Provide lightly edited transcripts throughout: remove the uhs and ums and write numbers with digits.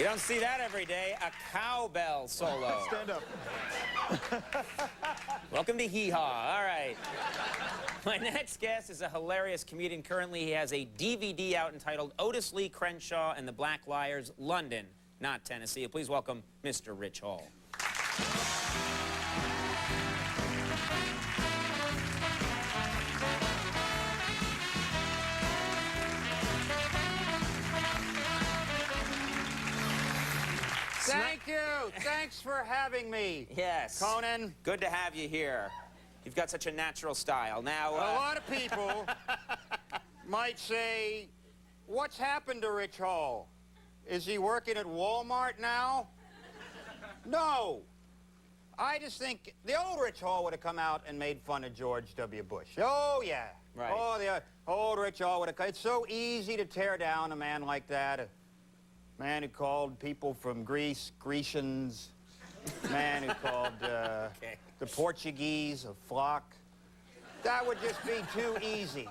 You don't see that every day, a cowbell solo. Stand up. Welcome to Hee Haw. All right. My next guest is a hilarious comedian. Currently, he has a DVD out entitled Otis Lee Crenshaw and the Black Liars, London, not Tennessee. Please welcome Mr. Rich Hall. Thank you. Thanks for having me. Yes. Conan. Good to have you here. You've got such a natural style. Now, A lot of people might say, what's happened to Rich Hall? Is he working at Walmart now? No. I just think the old Rich Hall would have come out and made fun of George W. Bush. Oh, yeah. Right. Oh, the old Rich Hall would have come. It's so easy to tear down a man like that. A man who called people from Greece Grecians. A man who called Okay. the Portuguese a flock. That would just be too easy.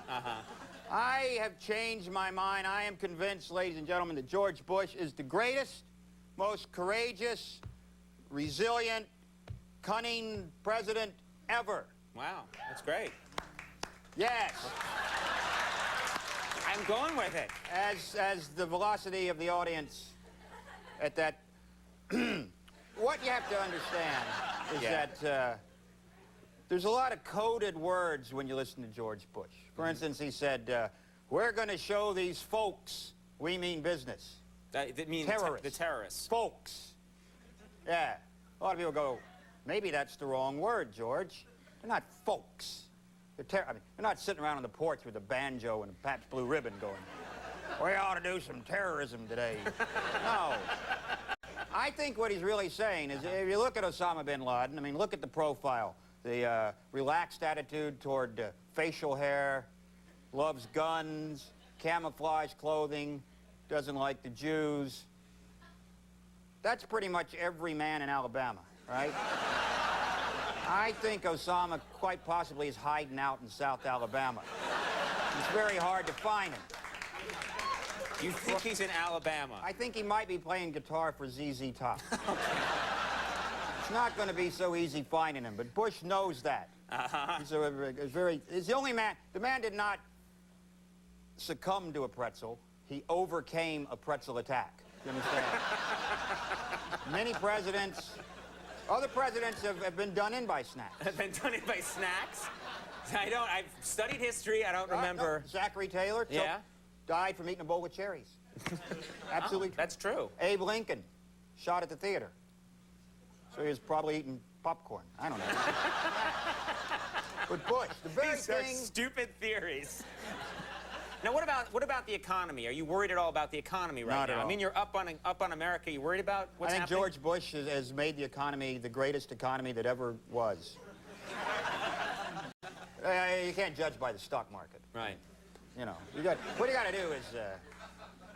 I have changed my mind. I am convinced, ladies and gentlemen, that George Bush is the greatest, most courageous, resilient, cunning president ever. wow, that's great. Yes. I'm going with it. As the velocity of the audience at that... What you have to understand is that there's a lot of coded words when you listen to George Bush. For instance, he said, we're going to show these folks we mean business. That means Terrorists. the terrorists. Folks. Yeah. A lot of people go, maybe that's the wrong word, George. They're not folks. They're not sitting around on the porch with a banjo and a Pabst Blue Ribbon going, we ought to do some terrorism today. No. I think what he's really saying is, if you look at Osama bin Laden, I mean, look at the profile. The relaxed attitude toward facial hair, loves guns, camouflage clothing, doesn't like the Jews. That's pretty much every man in Alabama, right? I think Osama quite possibly is hiding out in South Alabama. It's very hard to find him. You think he's in Alabama? I think he might be playing guitar for ZZ Top. It's not going to be so easy finding him, but Bush knows that. He's the only man, the man did not succumb to a pretzel. He overcame a pretzel attack. You understand? Many presidents, other presidents have been done in by snacks. Have been done in by snacks? I've studied history, I don't remember. No, Zachary Taylor died from eating a bowl of cherries. Absolutely true. That's true. Abe Lincoln, shot at the theater. So he was probably eating popcorn. I don't know. But Bush, the very These are thing... stupid theories. Now, what about the economy? Are you worried at all about the economy right Not now? at all. I mean, you're up on America. You worried about what's I think happening? George Bush has made the economy the greatest economy that ever was. You can't judge by the stock market. Right. You know, what you got to do is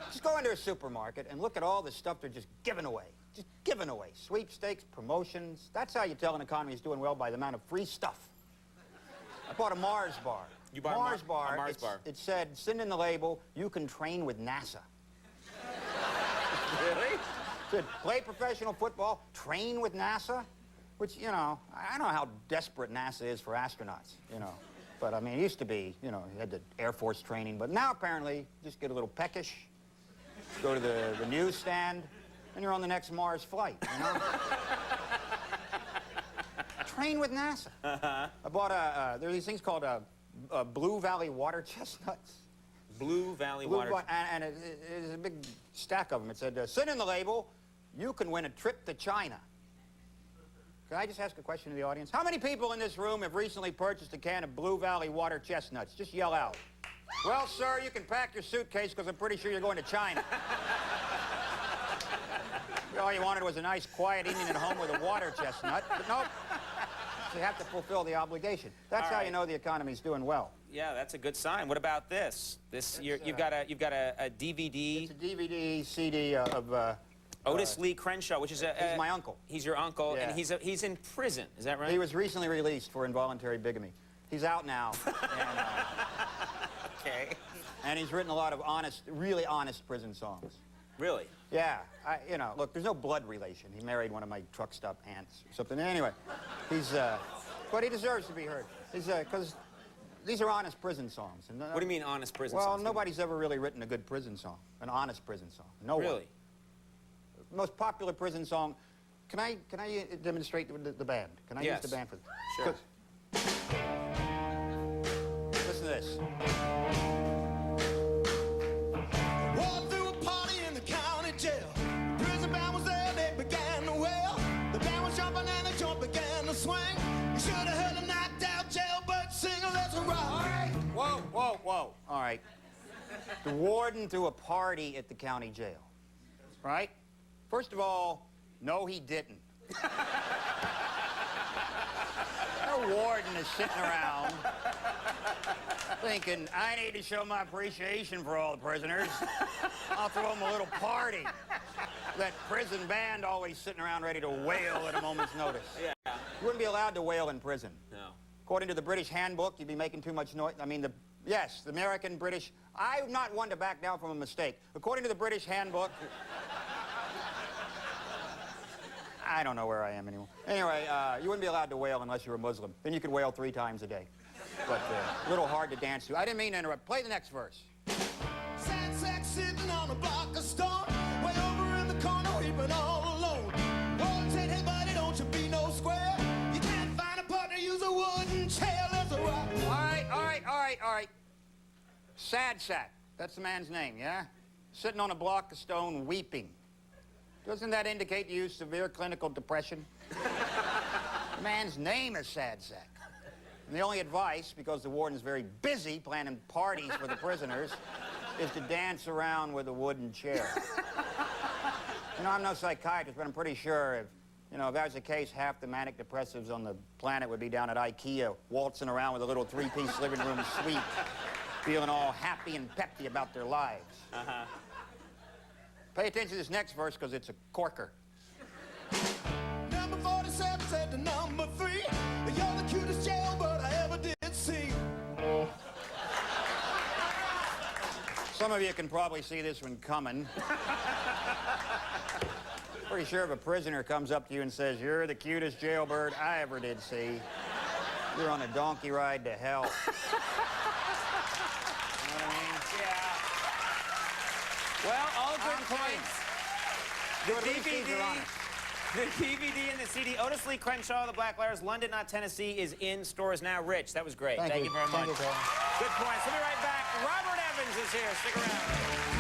just go into a supermarket and look at all the stuff they're just giving away. Just giving away. Sweepstakes, promotions. That's how you tell an economy is doing well, by the amount of free stuff. I bought a Mars bar. You bought Mars bar. a Mars bar. It said, send in the label, you can train with NASA. Really? It said, play professional football, train with NASA. Which, you know, I don't know how desperate NASA is for astronauts, you know. But, I mean, it used to be, you know, you had the Air Force training. But now, apparently, just get a little peckish, go to the newsstand, and you're on the next Mars flight, you know? Train with NASA. I bought there are these things called Blue Valley water chestnuts. Blue Valley water. And it's a big stack of them. It said, send in the label, you can win a trip to China. Can I just ask a question to the audience? How many people in this room have recently purchased a can of Blue Valley water chestnuts? Just yell out. Well, sir, you can pack your suitcase because I'm pretty sure you're going to China. All you wanted was a nice, quiet evening at home with a water chestnut, but nope. You have to fulfill the obligation. That's how you know the economy's doing well. Yeah, that's a good sign. What about this? You've got a DVD. It's a DVD, CD of Otis Lee Crenshaw, which is he's my uncle. He's your uncle, Yeah. and he's in prison. Is that right? He was recently released for involuntary bigamy. He's out now. Okay. And he's written a lot of honest, really honest prison songs. Really? Yeah, you know, look, there's no blood relation. He married one of my truck stop aunts or something. Anyway, but he deserves to be heard. Because these are honest prison songs. And, What do you mean honest prison well, songs? nobody's ever really written a good prison song, an honest prison song. No one. Really? Most popular prison song. Can I demonstrate the band? Can I use the band for this? Sure. Listen to this. Walked through a party in the county jail. The prison band was there, they began to wail. The band was jumping and the joint began to swing. You should have heard a knocked out jailbird sing a little rock. All right. Whoa, whoa, whoa. All right. The warden threw a party at the county jail. Right? First of all, no, he didn't. No warden is sitting around thinking, I need to show my appreciation for all the prisoners. I'll throw them a little party. That prison band always sitting around ready to wail at a moment's notice. Yeah. You wouldn't be allowed to wail in prison. No. According to the British handbook, you'd be making too much noise. I mean, yes, the American British. I'm not one to back down from a mistake. According to the British handbook, I don't know where I am anymore. Anyway, you wouldn't be allowed to wail unless you were a Muslim. Then you could wail 3 times a day. But a little hard to dance to. I didn't mean to interrupt. Play the next verse. Sad sack sitting on a block of stone. Way over in the corner, weeping all alone. Warden said, hey buddy, don't you be no square. You can't find a partner, use a wooden chair. Let's rock. All right. Sad sack. That's the man's name, yeah? Sitting on a block of stone, weeping. Doesn't that indicate you severe clinical depression? The man's name is Sad Sack. And the only advice, because the warden's very busy planning parties for the prisoners, is to dance around with a wooden chair. You know, I'm no psychiatrist, but I'm pretty sure if that was the case, half the manic depressives on the planet would be down at IKEA, waltzing around with a little 3-piece living room suite, feeling all happy and peppy about their lives. Uh-huh. Pay attention to this next verse, because it's a corker. Number 47 said to number 3, you're the cutest jailbird I ever did see. Some of you can probably see this one coming. Pretty sure if a prisoner comes up to you and says, you're the cutest jailbird I ever did see, you're on a donkey ride to hell. You know what I mean? Yeah. Well, all good points. The DVD and the CD, Otis Lee Crenshaw, The Black Liars, London, not Tennessee, is in stores now. Rich, that was great. Thank you very much. Thank you, Paul. Good points. We'll be right back. Robert Evans is here. Stick around.